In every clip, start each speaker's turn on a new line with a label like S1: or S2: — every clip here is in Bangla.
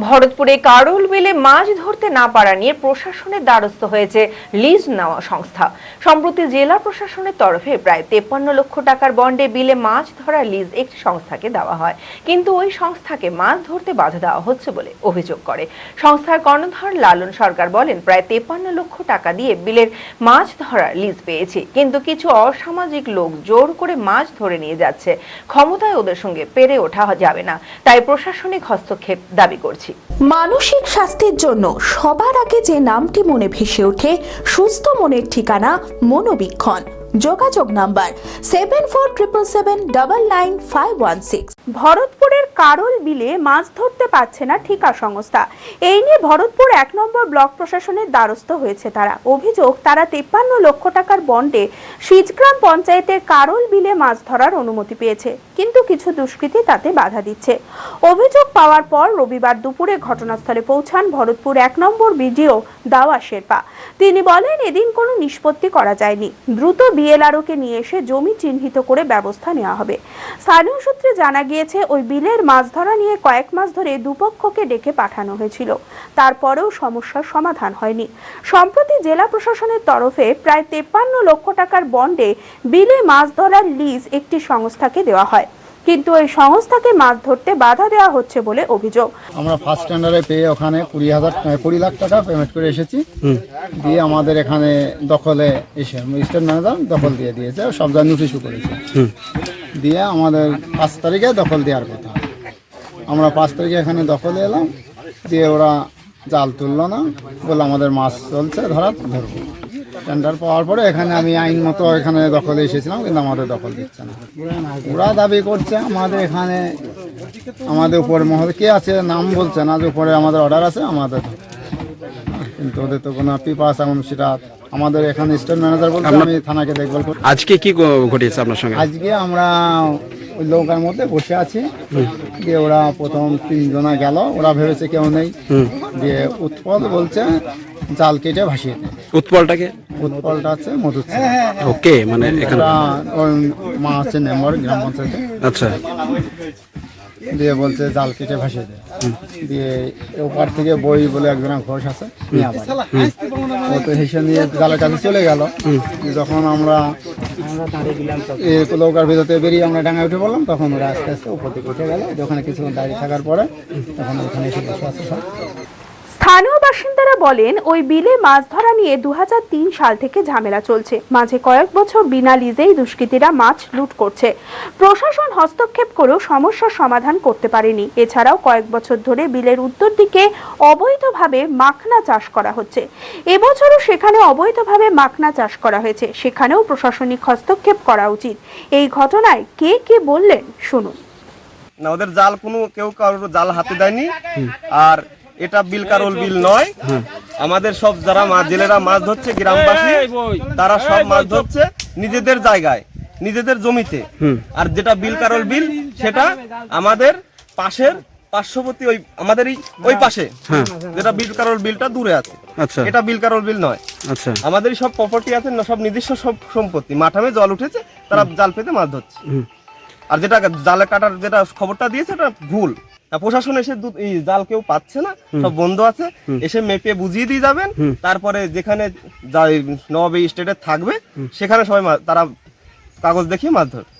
S1: ভরতপুরে কারোল বিলে মাছ ধরতে না পারা নিয়ে প্রশাসনের দ্বারস্থ হয়েছে লিজ নেওয়া সংস্থা। সম্প্রতি জেলা প্রশাসনের তরফে প্রায় 53 লক্ষ টাকার বন্ডে বিলে মাছ ধরার লিজ একটি সংস্থাকে দেওয়া হয়, কিন্তু ওই সংস্থাকে মাছ ধরতে বাধা দেওয়া হচ্ছে বলে অভিযোগ করে সংস্থার কর্ণধার লালন সরকার। বলেন, প্রায় 53 লক্ষ টাকা দিয়ে বিলের মাছ ধরার লিজ পেয়েছি, কিন্তু কিছু অসামাজিক লোক জোর করে মাছ ধরে নিয়ে যাচ্ছে। ক্ষমতায় ওদের সঙ্গে পেরে ওঠা যাবে না, তাই প্রশাসনিক হস্তক্ষেপ দাবি করছি।
S2: মানসিক স্বাস্থ্যের জন্য সবার আগে যে নামটি মনে ভেসে ওঠে, সুস্থ মনের ঠিকানা মনোবীক্ষণ। যোগাযোগ নাম্বার 7477799516।
S3: ভরতপুরের কারোল বিলে মাছ ধরতে পারছে না ঠিকা সংস্থা। এই নিয়ে ভরতপুর 1 নম্বর ব্লক প্রশাসনের দ্বারস্থ হয়েছে তারা। অভিযোগ, তারা 53 লক্ষ টাকার বন্ডে সিজগ্রাম পঞ্চায়েতের কারোল বিলে মাছ ধরার অনুমতি পেয়েছে, কিন্তু কিছু দুষ্কৃতী তাতে বাধা দিচ্ছে। অভিযোগ পাওয়ার পর রবিবার দুপুরে ঘটনাস্থলে পৌঁছান ভরতপুর 1 নম্বর বিডিও দাওয়া শেরপা। তিনি বলেন, এদিন কোনো নিষ্পত্তি করা যায়নি, দ্রুত বিএলআরওকে নিয়ে এসে জমি চিহ্নিত করে ব্যবস্থা নেওয়া হবে। স্থানীয় সূত্রে জানা গিয়েছে, ওই বিলের মাছ ধরা নিয়ে কয়েক মাস ধরে দুপক্ষকে ডেকে পাঠানো হয়েছিল, তারপরেও সমস্যার সমাধান হয়নি। সম্প্রতি জেলা প্রশাসনের তরফে প্রায় 53 লক্ষ টাকার বন্ডে বিলে মাছ ধরার লিজ একটি সংস্থাকে দেওয়া হয়, কিন্তু এই সংস্থাকে মাছ ধরতে বাধা দেওয়া হচ্ছে বলে অভিযোগ।
S4: আমরা ফার্স্ট টেন্ডারে পেয়ে ওখানে 20 লাখ টাকা পেমেন্ট করে এসেছি, দিয়ে আমাদের এখানে দখলে এসে স্টেট ম্যানেজার দখল দিয়ে দিয়েছে, সব জায়গায় নোটিশও করেছে, দিয়ে আমাদের 5 তারিখে দখল দেওয়ার কথা। আমরা 5 তারিখে এখানে দখলে এলাম, দিয়ে ওরা জাল তুললো না, বলে আমাদের মাছ চলছে, ধরবো। টেন্ডার পাওয়ার পরে এখানে আমি আইন মতো এখানে দখলে এসেছিলাম, কিন্তু আমাদের দখল দিচ্ছে না। ওরা দাবি করছে আমাদের এখানে, আমাদের উপরে মহল কে আছে নাম বলছে না, যে উপরে আমাদের অর্ডার আছে আমাদের, কিন্তু ওদের তো কোনো পিপাস এখন সেটা আমাদের এখানে স্টেট ম্যানেজার বলছে আমি থানাকে দেখভাল করি।
S5: আজকে কি ঘটেছে আপনার সঙ্গে?
S4: আজকে আমরা ওই নৌকার মধ্যে বসে আছি, দিয়ে ওরা প্রথম 3 জনা গেল, ওরা ভেবেছে কেউ নেই, দিয়ে উৎপল বলছে জাল কেটে ভাসিয়ে দেয়।
S5: উৎপলটাকে?
S4: উৎপলটা আছে মধু।
S5: ওকে, মানে এখানে
S4: মা আছে মেম্বার গ্রাম পঞ্চায়েতে।
S5: আচ্ছা,
S4: দিয়ে বলছে জাল কেটে ভাসিয়ে দেয়, দিয়ে ওপার থেকে বই বলে একজন ঘোষ আছে, ও তো হেসে নিয়ে জালের কাছে চলে গেল। যখন আমরা নৌকার ভিতরে বেরিয়ে আমরা ডাঙায় উঠে পড়লাম, তখন ওরা আস্তে আস্তে উপর দিকে উঠে গেল। ওখানে কিছুক্ষণ দাঁড়িয়ে থাকার পরে তখন ওখানে এসে বসে আছে সব।
S3: স্থানীয় বাসিন্দারা বলেন, ওই বিলে মাছ ধরা নিয়ে 2003 সাল থেকে ঝামেলা চলছে। মাঝে কয়েক বছর বিনা লিজেই দুষ্কৃতীরা মাছ লুট করছে। প্রশাসন হস্তক্ষেপ করেও সমস্যার সমাধান করতে পারেনি। এছাড়াও কয়েক বছর ধরে বিলের উত্তর দিকে অবৈধভাবে মাখনা চাষ করা হচ্ছে। এবছরও সেখানে অবৈধভাবে মাখনা চাষ করা হয়েছে, সেখানেও প্রশাসনিক হস্তক্ষেপ করা উচিত। এই ঘটনায় কে কে বললেন শুনুন।
S6: না, ওদের জাল কোনো কেউ কারোর জাল হাতে দেয়নি, আর এটা বিল কারোল বিল নয়। আমাদের সব যারা জেলেরা মাছ ধরছে, গ্রামবাসী, তারা সব মাছ ধরছে নিজেদের জায়গায়, নিজেদের জমিতে। আর যেটা বিল কারোল বিল, সেটা আমাদের পাশের পার্শ্ববর্তী ওই আমাদের ওই পাশে, যেটা বিল কারোল বিলটা দূরে আছে, এটা বিল কারোল বিল নয়। আচ্ছা, আমাদের সব প্রপার্টি আছে, সব নিজস্ব সব সম্পত্তি। মাঠামে জল উঠেছে, তারা জাল পেতে মাছ ধরছে। আর যেটা জালে কাটার যেটা খবরটা দিয়েছে, এটা ভুল। প্রশাসন এসে জাল কেউ পাচ্ছে না, সব বন্ধ আছে, এসে মেপে বুঝিয়ে দিয়ে যাবেন। তারপরে যেখানে নবাবী স্টেটে থাকবে, সেখানে সবাই তারা কাগজ দেখিয়ে মাছ ধরবে।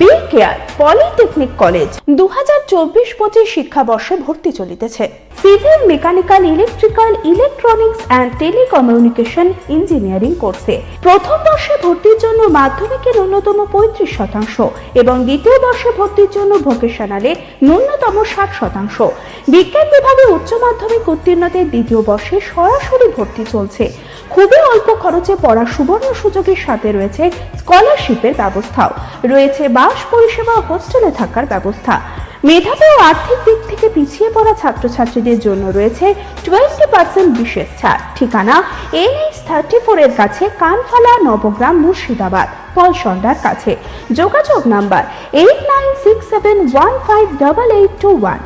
S3: বি কেয়ার পলিটেকনিক কলেজ 2024-25 শিক্ষাবর্ষে ভর্তি চলিতেছে। Civil, mechanical, electrical, electronics and telecommunication engineering কোর্সে প্রথম বর্ষে ভর্তির জন্য মাধ্যমিকের ন্যূনতম 35% এবং দ্বিতীয় বর্ষে ভর্তির জন্য ভোকেশনালে ন্যূনতম 60%। বিজ্ঞান বিভাগে উচ্চ মাধ্যমিক উত্তীর্ণদের দ্বিতীয় বর্ষে সরাসরি ভর্তি চলছে। খুবই অল্প খরচে পড়ার সুবর্ণ সুযোগের সাথে রয়েছে স্কলারশিপের ব্যবস্থাও, রয়েছে বাস পরিষেবা, হোস্টেলে থাকার ব্যবস্থা। মেধাবী ও আর্থিক দিক থেকে পিছিয়ে পড়া ছাত্রছাত্রীদের জন্য রয়েছে 20% বিশেষ ছাড়। ঠিকানা NH34 এর কাছে, কানফালা, নবগ্রাম, মুর্শিদাবাদ, পলসন্ডার কাছে। যোগাযোগ নাম্বার 8967158821।